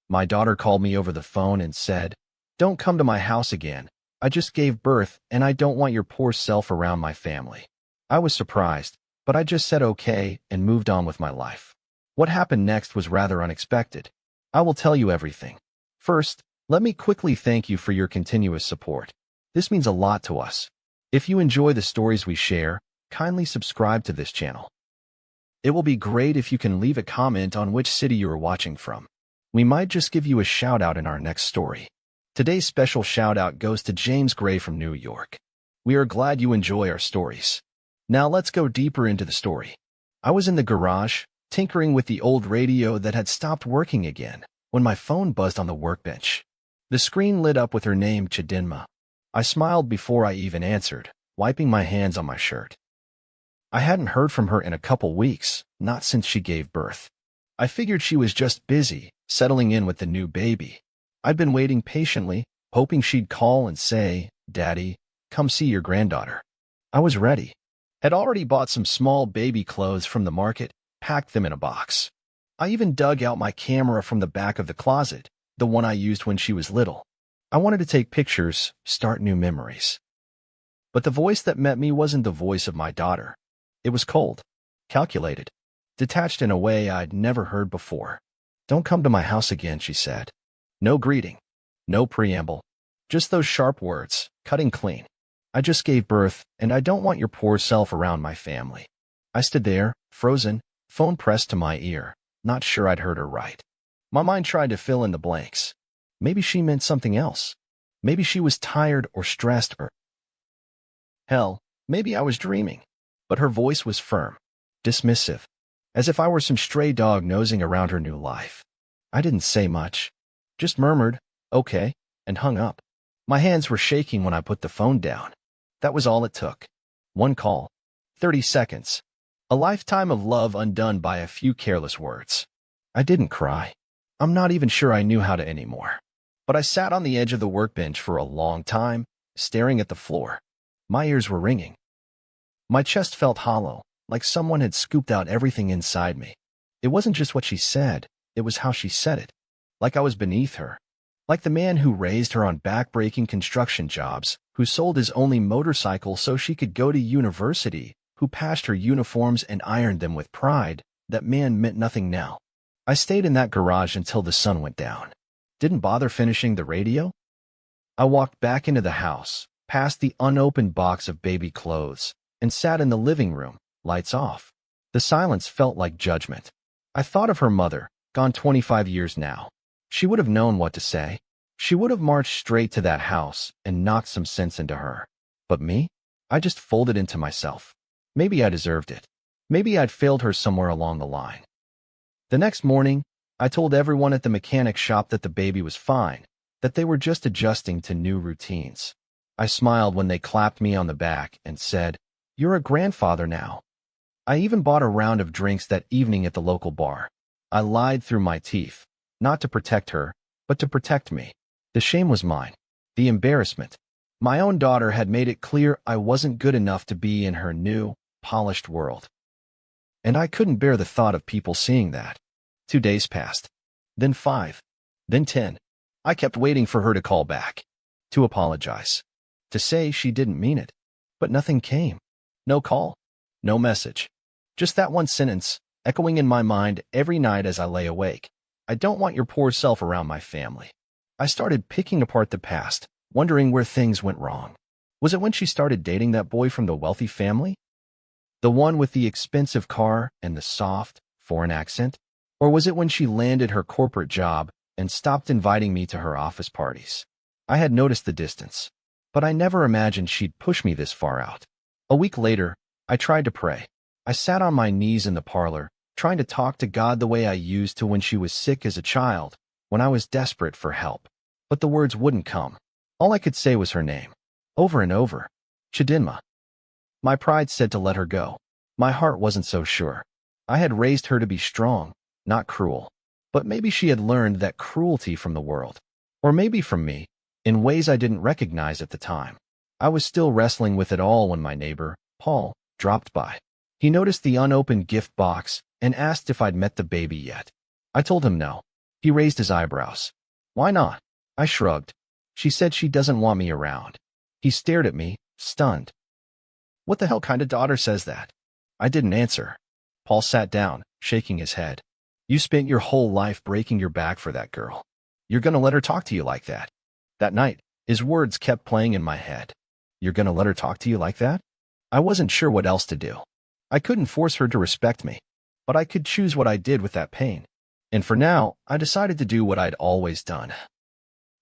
My daughter called me over the phone and said, "Don't come to my house again. I just gave birth and I don't want your poor self around my family." I was surprised, but I just said okay and moved on with my life. What happened next was rather unexpected. I will tell you everything. First, let me quickly thank you for your continuous support. This means a lot to us. If you enjoy the stories we share, kindly subscribe to this channel. It will be great if you can leave a comment on which city you are watching from. We might just give you a shout out in our next story. Today's special shout out goes to James Gray from New York. We are glad you enjoy our stories. Now let's go deeper into the story. I was in the garage, tinkering with the old radio that had stopped working again, when my phone buzzed on the workbench. The screen lit up with her name, Chidinma. I smiled before I even answered, wiping my hands on my shirt. I hadn't heard from her in a couple weeks, not since she gave birth. I figured she was just busy, settling in with the new baby. I'd been waiting patiently, hoping she'd call and say, "Daddy, come see your granddaughter." I was ready. Had already bought some small baby clothes from the market, packed them in a box. I even dug out my camera from the back of the closet, the one I used when she was little. I wanted to take pictures, start new memories. But the voice that met me wasn't the voice of my daughter. It was cold, calculated, detached in a way I'd never heard before. "Don't come to my house again," she said. No greeting, no preamble, just those sharp words, cutting clean. "I just gave birth, and I don't want your poor self around my family." I stood there, frozen, phone pressed to my ear, not sure I'd heard her right. My mind tried to fill in the blanks. Maybe she meant something else. Maybe she was tired or stressed or... Hell, maybe I was dreaming. But her voice was firm, dismissive, as if I were some stray dog nosing around her new life. I didn't say much, just murmured, "Okay," and hung up. My hands were shaking when I put the phone down. That was all it took. One call, 30 seconds. A lifetime of love undone by a few careless words. I didn't cry. I'm not even sure I knew how to anymore. But I sat on the edge of the workbench for a long time, staring at the floor. My ears were ringing. My chest felt hollow, like someone had scooped out everything inside me. It wasn't just what she said, it was how she said it. Like I was beneath her. Like the man who raised her on back-breaking construction jobs, who sold his only motorcycle so she could go to university, who patched her uniforms and ironed them with pride. That man meant nothing now. I stayed in that garage until the sun went down. Didn't bother finishing the radio. I walked back into the house, past the unopened box of baby clothes, and sat in the living room, lights off. The silence felt like judgment. I thought of her mother, gone 25 years now. She would have known what to say. She would have marched straight to that house and knocked some sense into her. But me? I just folded into myself. Maybe I deserved it. Maybe I'd failed her somewhere along the line. The next morning, I told everyone at the mechanic shop that the baby was fine, that they were just adjusting to new routines. I smiled when they clapped me on the back and said, "You're a grandfather now." I even bought a round of drinks that evening at the local bar. I lied through my teeth, not to protect her, but to protect me. The shame was mine. The embarrassment. My own daughter had made it clear I wasn't good enough to be in her new, polished world. And I couldn't bear the thought of people seeing that. 2 days passed. Then 5. Then 10. I kept waiting for her to call back. To apologize. To say she didn't mean it. But nothing came. No call. No message. Just that one sentence, echoing in my mind every night as I lay awake. "I don't want your poor self around my family." I started picking apart the past, wondering where things went wrong. Was it when she started dating that boy from the wealthy family? The one with the expensive car and the soft, foreign accent? Or was it when she landed her corporate job and stopped inviting me to her office parties? I had noticed the distance, but I never imagined she'd push me this far out. A week later, I tried to pray. I sat on my knees in the parlor, trying to talk to God the way I used to when she was sick as a child, when I was desperate for help. But the words wouldn't come. All I could say was her name. Over and over. Chidinma. My pride said to let her go. My heart wasn't so sure. I had raised her to be strong, not cruel. But maybe she had learned that cruelty from the world. Or maybe from me, in ways I didn't recognize at the time. I was still wrestling with it all when my neighbor, Paul, dropped by. He noticed the unopened gift box and asked if I'd met the baby yet. I told him no. He raised his eyebrows. Why not? I shrugged. She said she doesn't want me around. He stared at me, stunned. What the hell kind of daughter says that? I didn't answer. Paul sat down, shaking his head. You spent your whole life breaking your back for that girl. You're gonna let her talk to you like that? That night, his words kept playing in my head. You're gonna let her talk to you like that? I wasn't sure what else to do. I couldn't force her to respect me, but I could choose what I did with that pain. And for now, I decided to do what I'd always done.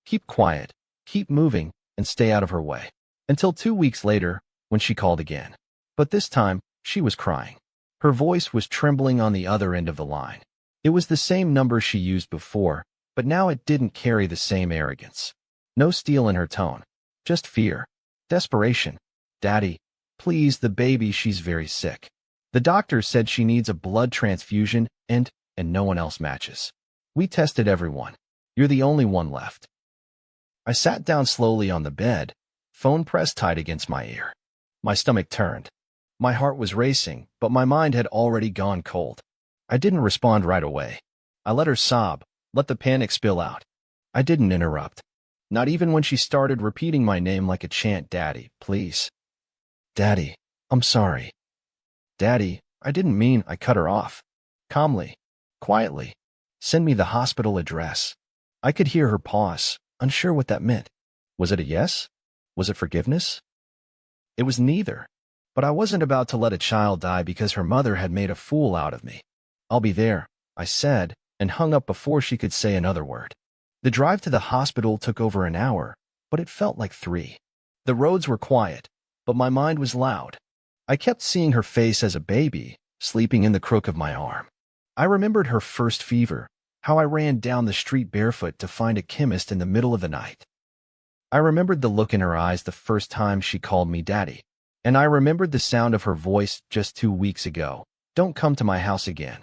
Keep quiet, keep moving, and stay out of her way. Until 2 weeks later, when she called again. But this time, she was crying. Her voice was trembling on the other end of the line. It was the same number she used before, but now it didn't carry the same arrogance. No steel in her tone, just fear, desperation. Daddy, please, the baby, she's very sick. The doctor said she needs a blood transfusion and no one else matches. We tested everyone. You're the only one left. I sat down slowly on the bed, phone pressed tight against my ear. My stomach turned. My heart was racing, but my mind had already gone cold. I didn't respond right away. I let her sob, let the panic spill out. I didn't interrupt. Not even when she started repeating my name like a chant. Daddy, please. Daddy, I'm sorry. Daddy, I didn't mean. I cut her off. Calmly, quietly. Send me the hospital address. I could hear her pause, unsure what that meant. Was it a yes? Was it forgiveness? It was neither. But I wasn't about to let a child die because her mother had made a fool out of me. I'll be there, I said, and hung up before she could say another word. The drive to the hospital took over an hour, but it felt like 3. The roads were quiet, but my mind was loud. I kept seeing her face as a baby, sleeping in the crook of my arm. I remembered her first fever, how I ran down the street barefoot to find a chemist in the middle of the night. I remembered the look in her eyes the first time she called me daddy. And I remembered the sound of her voice just 2 weeks ago. Don't come to my house again.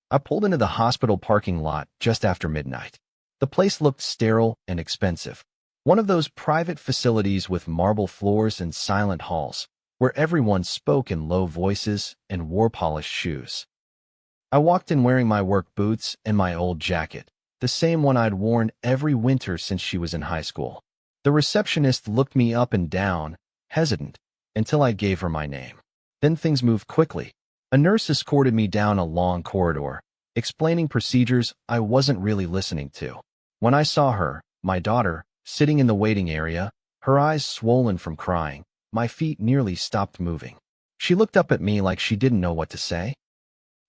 I pulled into the hospital parking lot just after midnight. The place looked sterile and expensive. One of those private facilities with marble floors and silent halls, where everyone spoke in low voices and wore polished shoes. I walked in wearing my work boots and my old jacket, the same one I'd worn every winter since she was in high school. The receptionist looked me up and down, hesitant, until I gave her my name. Then things moved quickly. A nurse escorted me down a long corridor, explaining procedures I wasn't really listening to. When I saw her, my daughter, sitting in the waiting area, her eyes swollen from crying, my feet nearly stopped moving. She looked up at me like she didn't know what to say.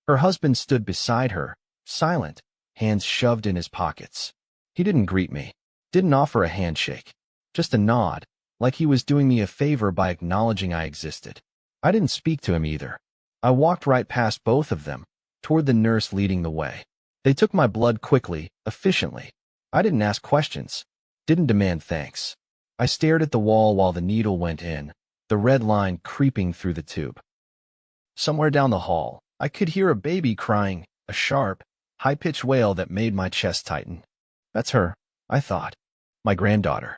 Her husband stood beside her, silent, hands shoved in his pockets. He didn't greet me, didn't offer a handshake, just a nod, like he was doing me a favor by acknowledging I existed. I didn't speak to him either. I walked right past both of them, toward the nurse leading the way. They took my blood quickly, efficiently. I didn't ask questions, didn't demand thanks. I stared at the wall while the needle went in, the red line creeping through the tube. Somewhere down the hall, I could hear a baby crying, a sharp, high-pitched wail that made my chest tighten. That's her, I thought. My granddaughter.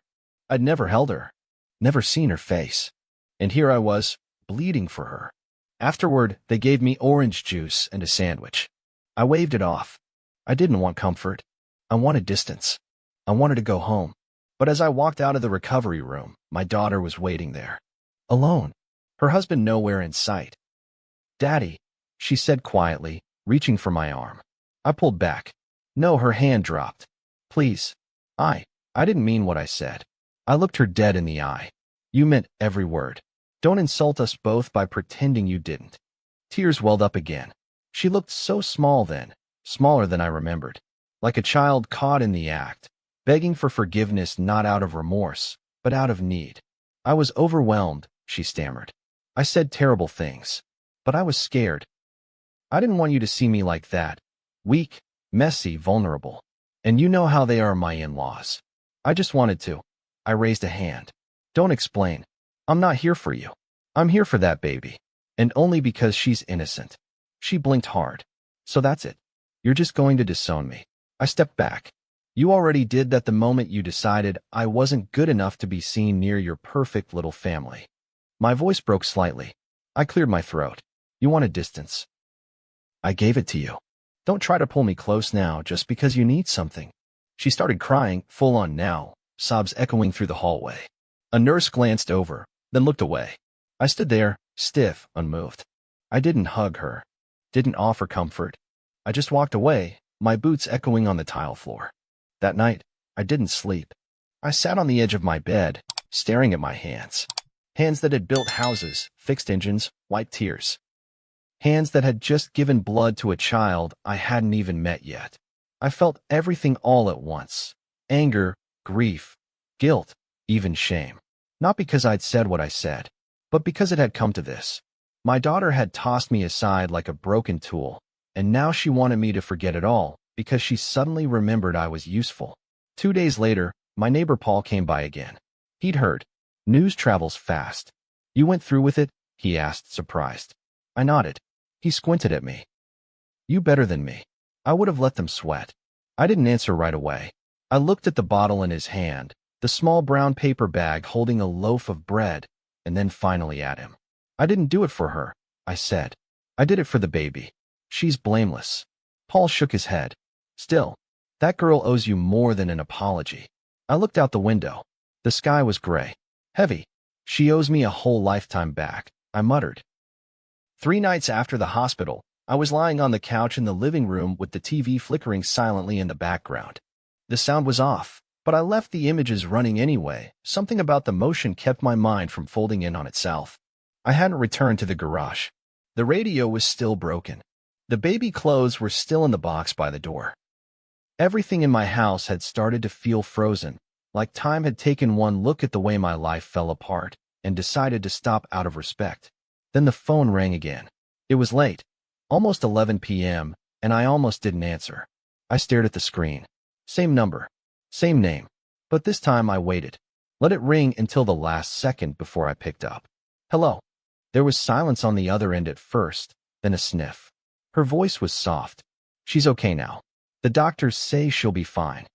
I'd never held her. Never seen her face. And here I was, bleeding for her. Afterward, they gave me orange juice and a sandwich. I waved it off. I didn't want comfort. I wanted distance. I wanted to go home. But as I walked out of the recovery room, my daughter was waiting there. Alone. Her husband nowhere in sight. Daddy, she said quietly, reaching for my arm. I pulled back. No, her hand dropped. Please. I didn't mean what I said. I looked her dead in the eye. You meant every word. Don't insult us both by pretending you didn't. Tears welled up again. She looked so small then, smaller than I remembered. Like a child caught in the act, begging for forgiveness not out of remorse, but out of need. I was overwhelmed, she stammered. I said terrible things. But I was scared. I didn't want you to see me like that. Weak, messy, vulnerable. And you know how they are, my in-laws. I just wanted to. I raised a hand. Don't explain. I'm not here for you. I'm here for that baby. And only because she's innocent. She blinked hard. So that's it. You're just going to disown me. I stepped back. You already did that the moment you decided I wasn't good enough to be seen near your perfect little family. My voice broke slightly. I cleared my throat. You wanted distance. I gave it to you. Don't try to pull me close now just because you need something. She started crying, full on now, sobs echoing through the hallway. A nurse glanced over, then looked away. I stood there, stiff, unmoved. I didn't hug her, didn't offer comfort. I just walked away, my boots echoing on the tile floor. That night, I didn't sleep. I sat on the edge of my bed, staring at my hands. Hands that had built houses, fixed engines, wiped tears. Hands that had just given blood to a child I hadn't even met yet. I felt everything all at once. Anger, grief, guilt, even shame. Not because I'd said what I said, but because it had come to this. My daughter had tossed me aside like a broken tool, and now she wanted me to forget it all because she suddenly remembered I was useful. 2 days later, my neighbor Paul came by again. He'd heard. News travels fast. You went through with it? He asked, surprised. I nodded. He squinted at me. You better than me. I would have let them sweat. I didn't answer right away. I looked at the bottle in his hand, the small brown paper bag holding a loaf of bread, and then finally at him. I didn't do it for her, I said. I did it for the baby. She's blameless. Paul shook his head. Still, that girl owes you more than an apology. I looked out the window. The sky was gray. Heavy. She owes me a whole lifetime back, I muttered. 3 nights after the hospital, I was lying on the couch in the living room with the TV flickering silently in the background. The sound was off, but I left the images running anyway. Something about the motion kept my mind from folding in on itself. I hadn't returned to the garage. The radio was still broken. The baby clothes were still in the box by the door. Everything in my house had started to feel frozen, like time had taken one look at the way my life fell apart and decided to stop out of respect. Then the phone rang again. It was late, almost 11 p.m., and I almost didn't answer. I stared at the screen. Same number, same name, but this time I waited. Let it ring until the last second before I picked up. Hello. There was silence on the other end at first, then a sniff. Her voice was soft. She's okay now. The doctors say she'll be fine.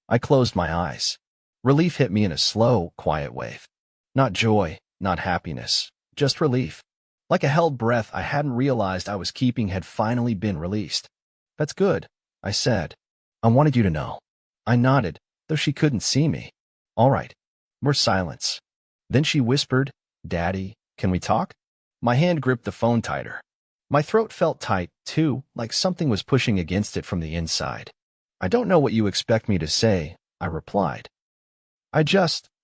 I closed my eyes. Relief hit me in a slow, quiet wave. Not joy, not happiness, just relief. Like a held breath I hadn't realized I was keeping had finally been released. That's good, I said. I wanted you to know. I nodded, though she couldn't see me. All right. More silence. Then she whispered, Daddy, can we talk? My hand gripped the phone tighter. My throat felt tight, too, like something was pushing against it from the inside. I don't know what you expect me to say, I replied.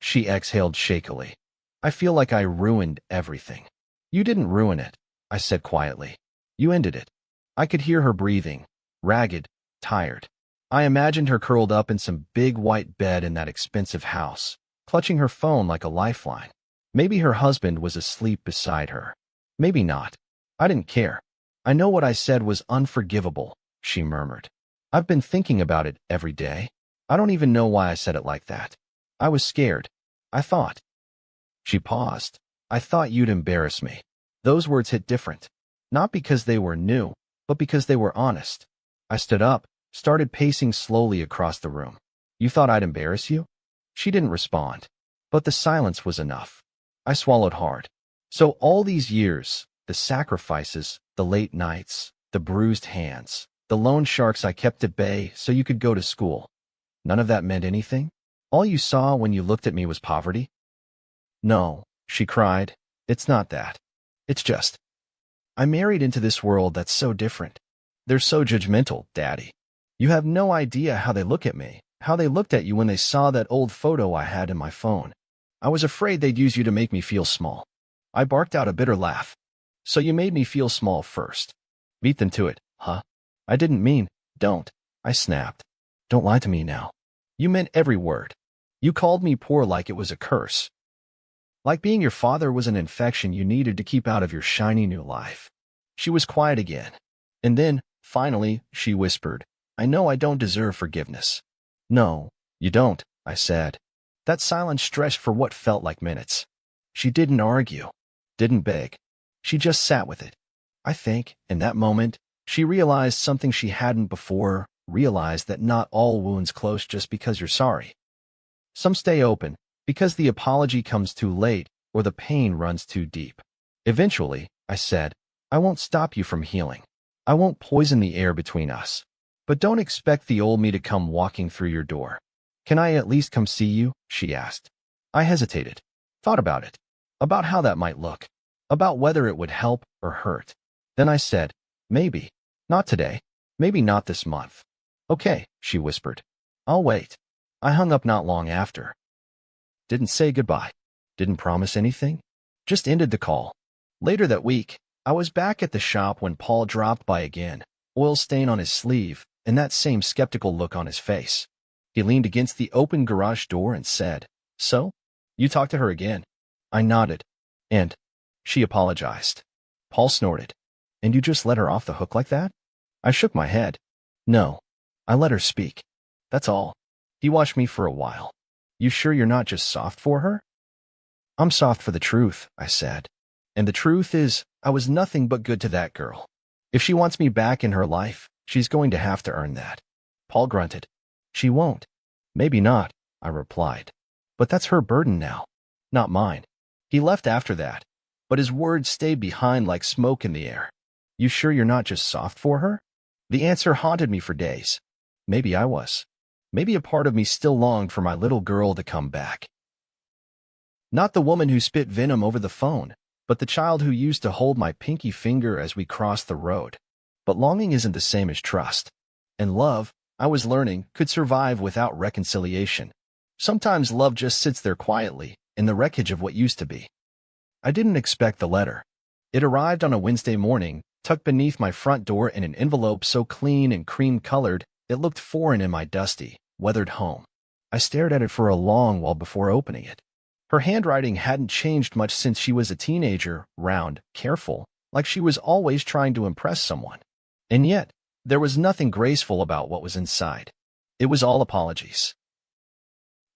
She exhaled shakily. I feel like I ruined everything. You didn't ruin it, I said quietly. You ended it. I could hear her breathing, ragged, tired. I imagined her curled up in some big white bed in that expensive house, clutching her phone like a lifeline. Maybe her husband was asleep beside her. Maybe not. I didn't care. I know what I said was unforgivable, she murmured. I've been thinking about it every day. I don't even know why I said it like that. I was scared. I thought. She paused. I thought you'd embarrass me. Those words hit different. Not because they were new, but because they were honest. I stood up, started pacing slowly across the room. You thought I'd embarrass you? She didn't respond. But the silence was enough. I swallowed hard. So all these years, the sacrifices, the late nights, the bruised hands, the loan sharks I kept at bay so you could go to school. None of that meant anything? All you saw when you looked at me was poverty? No, she cried. It's not that. It's just, I married into this world that's so different. They're so judgmental, Daddy. You have no idea how they look at me, how they looked at you when they saw that old photo I had in my phone. I was afraid they'd use you to make me feel small. I barked out a bitter laugh. So you made me feel small first. Beat them to it, huh? I didn't mean, don't, I snapped. Don't lie to me now. You meant every word. You called me poor like it was a curse. Like being your father was an infection you needed to keep out of your shiny new life. She was quiet again. And then, finally, she whispered, I know I don't deserve forgiveness. No, you don't, I said. That silence stretched for what felt like minutes. She didn't argue, didn't beg. She just sat with it. I think, in that moment, she realized something she hadn't before, realized that not all wounds close just because you're sorry. Some stay open, because the apology comes too late or the pain runs too deep. Eventually, I said, I won't stop you from healing. I won't poison the air between us. But don't expect the old me to come walking through your door. Can I at least come see you? She asked. I hesitated. Thought about it. About how that might look. About whether it would help or hurt. Then I said, maybe. Not today. Maybe not this month. Okay, she whispered. I'll wait. I hung up not long after. Didn't say goodbye. Didn't promise anything. Just ended the call. Later that week, I was back at the shop when Paul dropped by again, oil stain on his sleeve and that same skeptical look on his face. He leaned against the open garage door and said, So? You talked to her again? I nodded. And? She apologized. Paul snorted. And you just let her off the hook like that? I shook my head. No. I let her speak. That's all. He watched me for a while. You sure you're not just soft for her? I'm soft for the truth, I said. And the truth is, I was nothing but good to that girl. If she wants me back in her life, she's going to have to earn that. Paul grunted. She won't. Maybe not, I replied. But that's her burden now, not mine. He left after that, but his words stayed behind like smoke in the air. You sure you're not just soft for her? The answer haunted me for days. Maybe I was. Maybe a part of me still longed for my little girl to come back. Not the woman who spit venom over the phone, but the child who used to hold my pinky finger as we crossed the road. But longing isn't the same as trust. And love, I was learning, could survive without reconciliation. Sometimes love just sits there quietly, in the wreckage of what used to be. I didn't expect the letter. It arrived on a Wednesday morning, tucked beneath my front door in an envelope so clean and cream-colored it looked foreign in my dusty, weathered home. I stared at it for a long while before opening it. Her handwriting hadn't changed much since she was a teenager, round, careful, like she was always trying to impress someone. And yet, there was nothing graceful about what was inside. It was all apologies.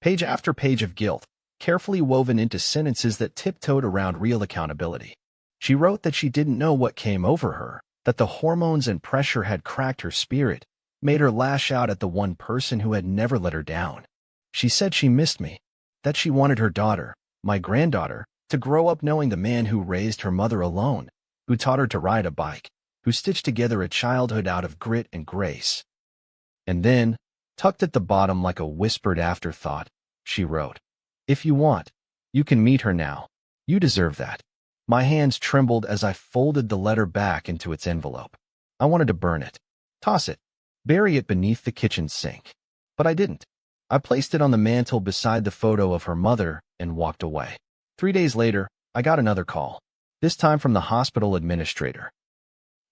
Page after page of guilt, carefully woven into sentences that tiptoed around real accountability. She wrote that she didn't know what came over her, that the hormones and pressure had cracked her spirit, made her lash out at the one person who had never let her down. She said she missed me, that she wanted her daughter, my granddaughter, to grow up knowing the man who raised her mother alone, who taught her to ride a bike, who stitched together a childhood out of grit and grace. And then, tucked at the bottom like a whispered afterthought, she wrote, If you want, you can meet her now. You deserve that. My hands trembled as I folded the letter back into its envelope. I wanted to burn it, toss it, bury it beneath the kitchen sink. But I didn't. I placed it on the mantel beside the photo of her mother and walked away. 3 days later, I got another call, this time from the hospital administrator.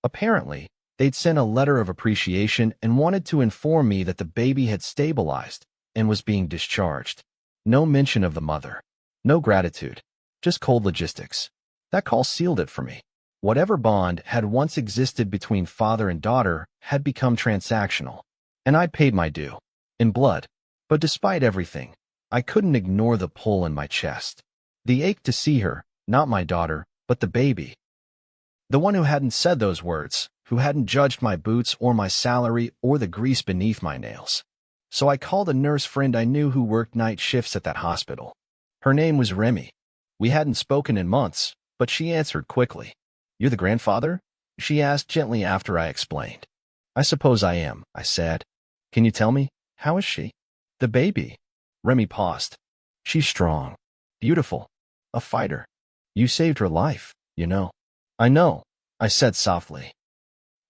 Apparently, they'd sent a letter of appreciation and wanted to inform me that the baby had stabilized and was being discharged. No mention of the mother. No gratitude. Just cold logistics. That call sealed it for me. Whatever bond had once existed between father and daughter had become transactional, and I'd paid my due. In blood. But despite everything, I couldn't ignore the pull in my chest. The ache to see her, not my daughter, but the baby. The one who hadn't said those words, who hadn't judged my boots or my salary or the grease beneath my nails. So I called a nurse friend I knew who worked night shifts at that hospital. Her name was Remy. We hadn't spoken in months, but she answered quickly. You're the grandfather? She asked gently after I explained. I suppose I am, I said. Can you tell me, how is she? The baby. Remy paused. She's strong. Beautiful. A fighter. You saved her life, you know. I know, I said softly.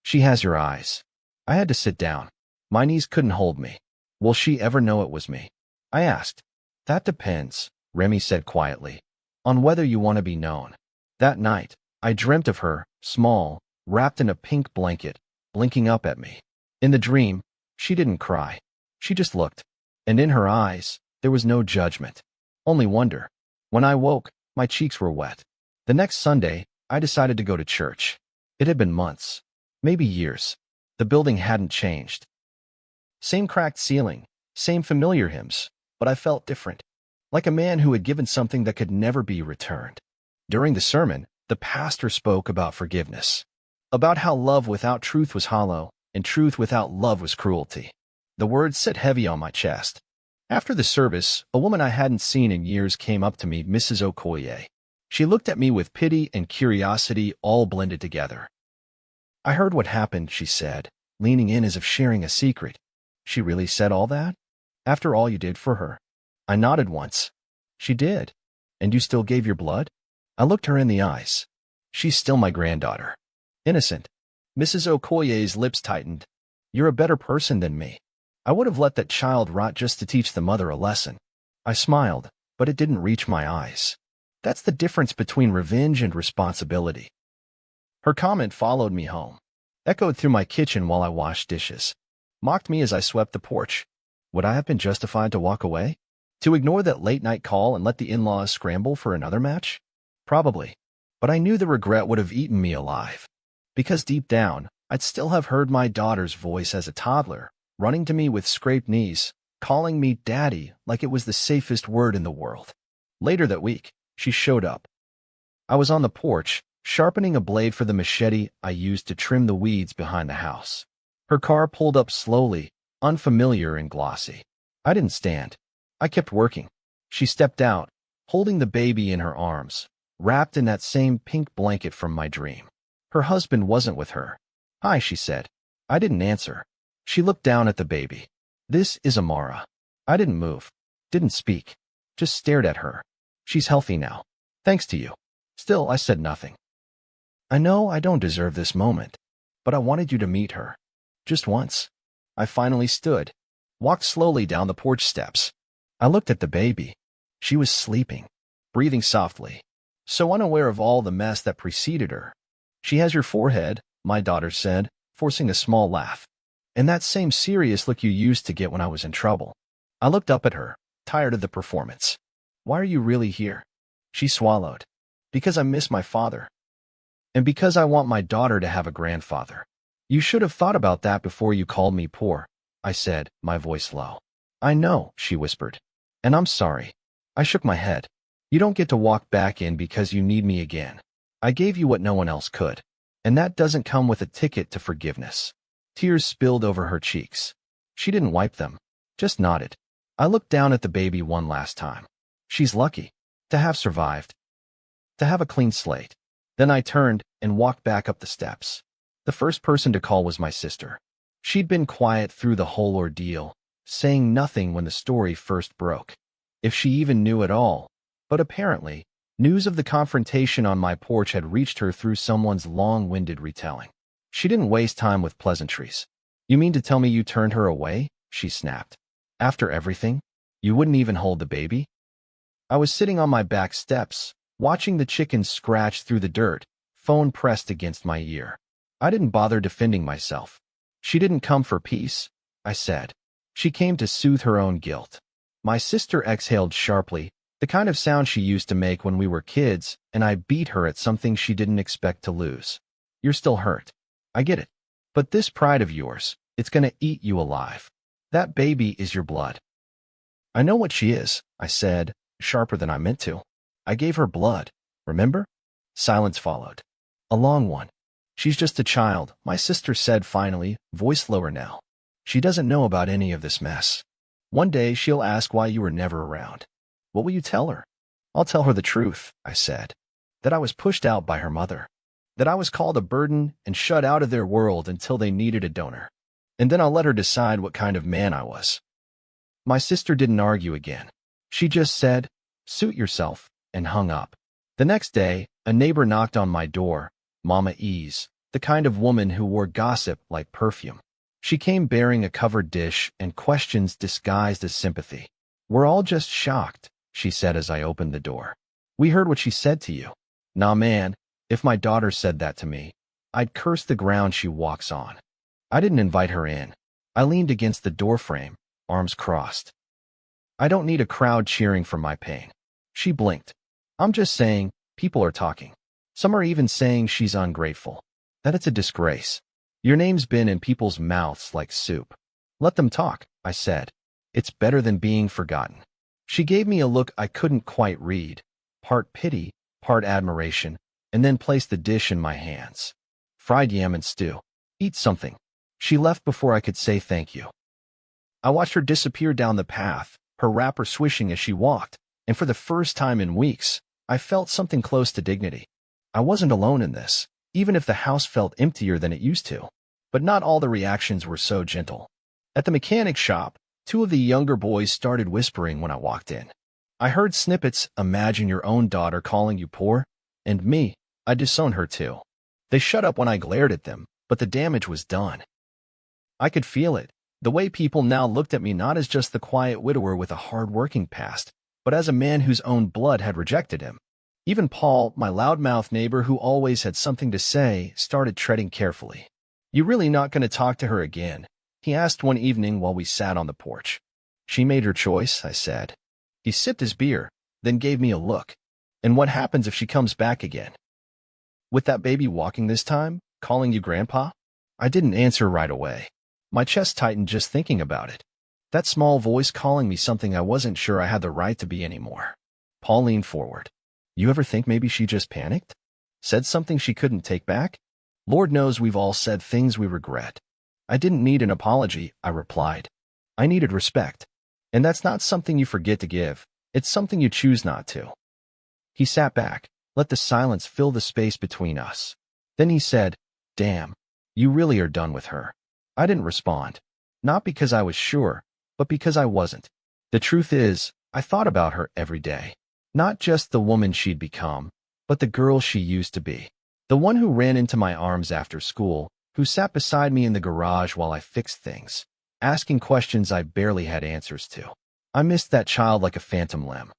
She has your eyes. I had to sit down. My knees couldn't hold me. Will she ever know it was me? I asked. That depends, Remy said quietly, on whether you want to be known. That night, I dreamt of her, small, wrapped in a pink blanket, blinking up at me. In the dream, she didn't cry. She just looked. And in her eyes, there was no judgment, only wonder. When I woke, my cheeks were wet. The next Sunday, I decided to go to church. It had been months, maybe years. The building hadn't changed. Same cracked ceiling, same familiar hymns, but I felt different, like a man who had given something that could never be returned. During the sermon, the pastor spoke about forgiveness, about how love without truth was hollow, and truth without love was cruelty. The words sat heavy on my chest. After the service, a woman I hadn't seen in years came up to me, Mrs. Okoye. She looked at me with pity and curiosity all blended together. I heard what happened, she said. leaning in as if sharing a secret. She really said all that? After all you did for her? I nodded once. She did. And you still gave your blood? I looked her in the eyes. She's still my granddaughter. Innocent. Mrs. Okoye's lips tightened. You're a better person than me. I would have let that child rot just to teach the mother a lesson. I smiled, but it didn't reach my eyes. That's the difference between revenge and responsibility. Her comment followed me home, echoed through my kitchen while I washed dishes, mocked me as I swept the porch. Would I have been justified to walk away? To ignore that late-night call and let the in-laws scramble for another match? Probably. But I knew the regret would have eaten me alive. Because deep down, I'd still have heard my daughter's voice as a toddler, running to me with scraped knees, calling me Daddy like it was the safest word in the world. Later that week, she showed up. I was on the porch, sharpening a blade for the machete I used to trim the weeds behind the house. Her car pulled up slowly, unfamiliar and glossy. I didn't stand. I kept working. She stepped out, holding the baby in her arms, wrapped in that same pink blanket from my dream. Her husband wasn't with her. Hi, she said. I didn't answer. She looked down at the baby. This is Amara. I didn't move, didn't speak, just stared at her. She's healthy now. Thanks to you. Still, I said nothing. I know I don't deserve this moment, but I wanted you to meet her. Just once. I finally stood, walked slowly down the porch steps. I looked at the baby. She was sleeping, breathing softly, so unaware of all the mess that preceded her. She has your forehead, my daughter said, forcing a small laugh. And that same serious look you used to get when I was in trouble. I looked up at her, tired of the performance. Why are you really here? She swallowed. Because I miss my father. And because I want my daughter to have a grandfather. You should have thought about that before you called me poor, I said, my voice low. I know, she whispered. And I'm sorry. I shook my head. You don't get to walk back in because you need me again. I gave you what no one else could. And that doesn't come with a ticket to forgiveness. Tears spilled over her cheeks. She didn't wipe them, just nodded. I looked down at the baby one last time. She's lucky to have survived, to have a clean slate. Then I turned and walked back up the steps. The first person to call was my sister. She'd been quiet through the whole ordeal, saying nothing when the story first broke, if she even knew at all. But apparently, news of the confrontation on my porch had reached her through someone's long-winded retelling. She didn't waste time with pleasantries. You mean to tell me you turned her away? She snapped. After everything? You wouldn't even hold the baby? I was sitting on my back steps, watching the chickens scratch through the dirt, phone pressed against my ear. I didn't bother defending myself. She didn't come for peace, I said. She came to soothe her own guilt. My sister exhaled sharply, the kind of sound she used to make when we were kids, and I beat her at something she didn't expect to lose. You're still hurt. I get it. But this pride of yours, it's gonna eat you alive. That baby is your blood. I know what she is, I said, sharper than I meant to. I gave her blood, remember? Silence followed. A long one. She's just a child, my sister said finally, voice lower now. She doesn't know about any of this mess. One day she'll ask why you were never around. What will you tell her? I'll tell her the truth, I said. That I was pushed out by her mother. That I was called a burden and shut out of their world until they needed a donor. And then I'll let her decide what kind of man I was. My sister didn't argue again. She just said, suit yourself, and hung up. The next day, a neighbor knocked on my door, Mama Ease, the kind of woman who wore gossip like perfume. She came bearing a covered dish and questions disguised as sympathy. We're all just shocked, she said as I opened the door. We heard what she said to you. Nah, man, if my daughter said that to me, I'd curse the ground she walks on. I didn't invite her in. I leaned against the doorframe, arms crossed. I don't need a crowd cheering for my pain. She blinked. I'm just saying, people are talking. Some are even saying she's ungrateful. That it's a disgrace. Your name's been in people's mouths like soup. Let them talk, I said. It's better than being forgotten. She gave me a look I couldn't quite read, part pity, part admiration, and then placed the dish in my hands. Fried yam and stew. Eat something. She left before I could say thank you. I watched her disappear down the path, her wrapper swishing as she walked, and for the first time in weeks, I felt something close to dignity. I wasn't alone in this, even if the house felt emptier than it used to. But not all the reactions were so gentle. At the mechanic shop, two of the younger boys started whispering when I walked in. I heard snippets, "Imagine your own daughter calling you poor," and "me, I disown her too." They shut up when I glared at them, but the damage was done. I could feel it, the way people now looked at me not as just the quiet widower with a hard-working past, but as a man whose own blood had rejected him. Even Paul, my loudmouth neighbor who always had something to say, started treading carefully. "You really not going to talk to her again?" he asked one evening while we sat on the porch. "She made her choice," I said. He sipped his beer, then gave me a look. "And what happens if she comes back again? With that baby walking this time, calling you grandpa?" I didn't answer right away. My chest tightened just thinking about it. That small voice calling me something I wasn't sure I had the right to be anymore. Paul leaned forward. "You ever think maybe she just panicked? Said something she couldn't take back? Lord knows we've all said things we regret." "I didn't need an apology," I replied. "I needed respect. And that's not something you forget to give. It's something you choose not to." He sat back, let the silence fill the space between us. Then he said, "Damn, you really are done with her." I didn't respond. Not because I was sure, but because I wasn't. The truth is, I thought about her every day. Not just the woman she'd become, but the girl she used to be. The one who ran into my arms after school, who sat beside me in the garage while I fixed things, asking questions I barely had answers to. I missed that child like a phantom limb.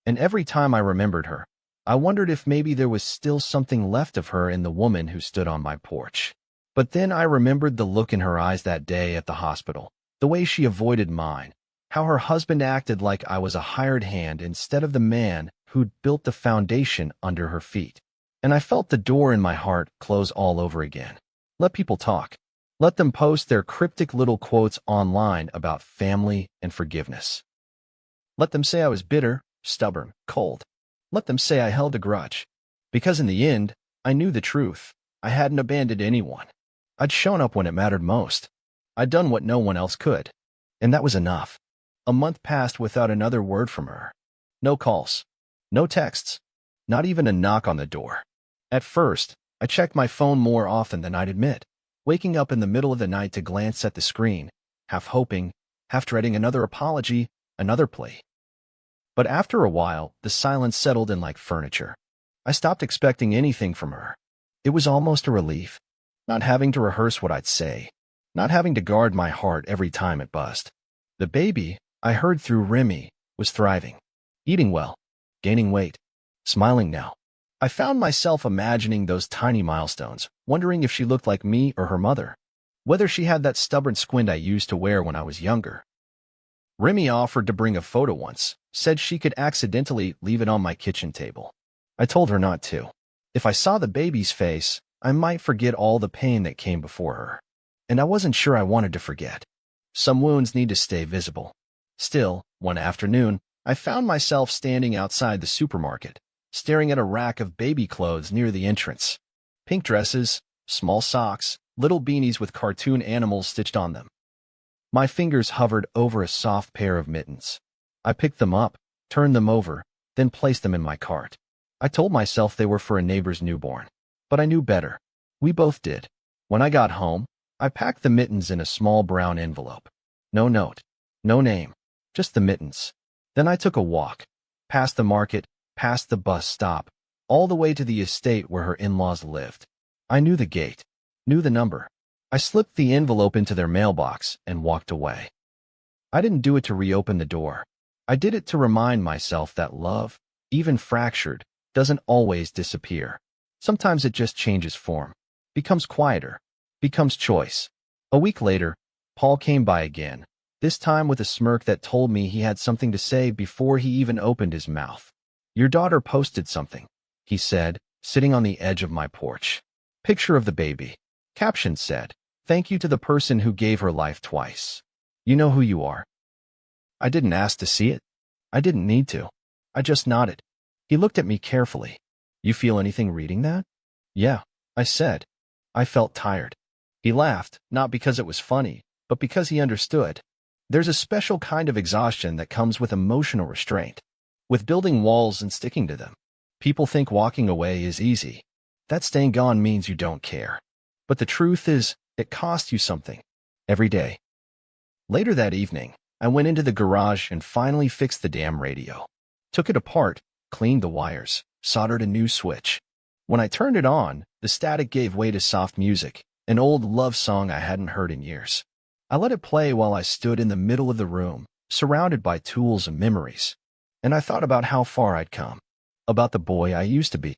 And every time I remembered her, I wondered if maybe there was still something left of her in the woman who stood on my porch. But then I remembered the look in her eyes that day at the hospital, the way she avoided mine, how her husband acted like I was a hired hand instead of the man who'd built the foundation under her feet. And I felt the door in my heart close all over again. Let people talk. Let them post their cryptic little quotes online about family and forgiveness. Let them say I was bitter, stubborn, cold. Let them say I held a grudge. Because in the end, I knew the truth. I hadn't abandoned anyone. I'd shown up when it mattered most. I'd done what no one else could. And that was enough. A month passed without another word from her. No calls. No texts. Not even a knock on the door. At first, I checked my phone more often than I'd admit, waking up in the middle of the night to glance at the screen, half hoping, half dreading another apology, another plea. But after a while, the silence settled in like furniture. I stopped expecting anything from her. It was almost a relief. Not having to rehearse what I'd say. Not having to guard my heart every time it buzzed. The baby, I heard through Remy, was thriving. Eating well. Gaining weight. Smiling now. I found myself imagining those tiny milestones, wondering if she looked like me or her mother. Whether she had that stubborn squint I used to wear when I was younger. Remy offered to bring a photo once, said she could accidentally leave it on my kitchen table. I told her not to. If I saw the baby's face, I might forget all the pain that came before her. And I wasn't sure I wanted to forget. Some wounds need to stay visible. Still, one afternoon, I found myself standing outside the supermarket, staring at a rack of baby clothes near the entrance. Pink dresses, small socks, little beanies with cartoon animals stitched on them. My fingers hovered over a soft pair of mittens. I picked them up, turned them over, then placed them in my cart. I told myself they were for a neighbor's newborn. But I knew better. We both did. When I got home, I packed the mittens in a small brown envelope. No note. No name. Just the mittens. Then I took a walk. Past the market, past the bus stop, all the way to the estate where her in-laws lived. I knew the gate. Knew the number. I slipped the envelope into their mailbox and walked away. I didn't do it to reopen the door. I did it to remind myself that love, even fractured, doesn't always disappear. Sometimes it just changes form, becomes quieter, becomes choice. A week later, Paul came by again, this time with a smirk that told me he had something to say before he even opened his mouth. "Your daughter posted something," he said, sitting on the edge of my porch. Picture of the baby. Caption said, "Thank you to the person who gave her life twice. You know who you are." I didn't ask to see it. I didn't need to. I just nodded. He looked at me carefully. "You feel anything reading that?" "Yeah," I said. I felt tired. He laughed, not because it was funny, but because he understood. There's a special kind of exhaustion that comes with emotional restraint, with building walls and sticking to them. People think walking away is easy, that staying gone means you don't care. But the truth is, It costs you something. Every day. Later that evening, I went into the garage and finally fixed the damn radio. Took it apart, cleaned the wires, soldered a new switch. When I turned it on, the static gave way to soft music, an old love song I hadn't heard in years. I let it play while I stood in the middle of the room, surrounded by tools and memories. And I thought about how far I'd come, about the boy I used to be.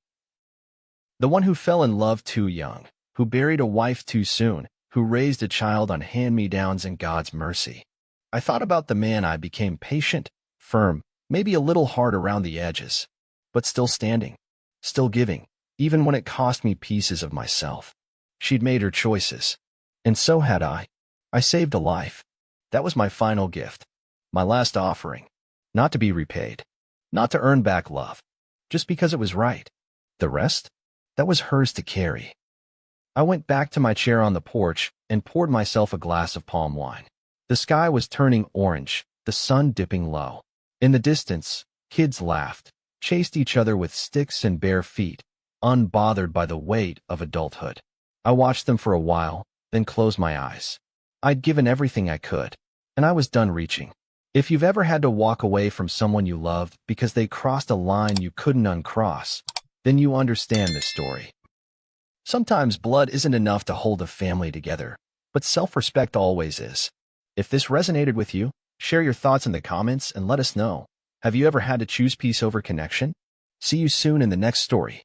The one who fell in love too young, who buried a wife too soon, who raised a child on hand-me-downs and God's mercy. I thought about the man I became, patient, firm, maybe a little hard around the edges, but still standing, still giving, even when it cost me pieces of myself. She'd made her choices, and so had I. I saved a life. That was my final gift, my last offering, not to be repaid, not to earn back love, just because it was right. The rest? That was hers to carry. I went back to my chair on the porch and poured myself a glass of palm wine. The sky was turning orange, the sun dipping low. In the distance, kids laughed, chased each other with sticks and bare feet, unbothered by the weight of adulthood. I watched them for a while, then closed my eyes. I'd given everything I could, and I was done reaching. If you've ever had to walk away from someone you loved because they crossed a line you couldn't uncross, then you understand this story. Sometimes blood isn't enough to hold a family together, but self-respect always is. If this resonated with you, share your thoughts in the comments and let us know. Have you ever had to choose peace over connection? See you soon in the next story.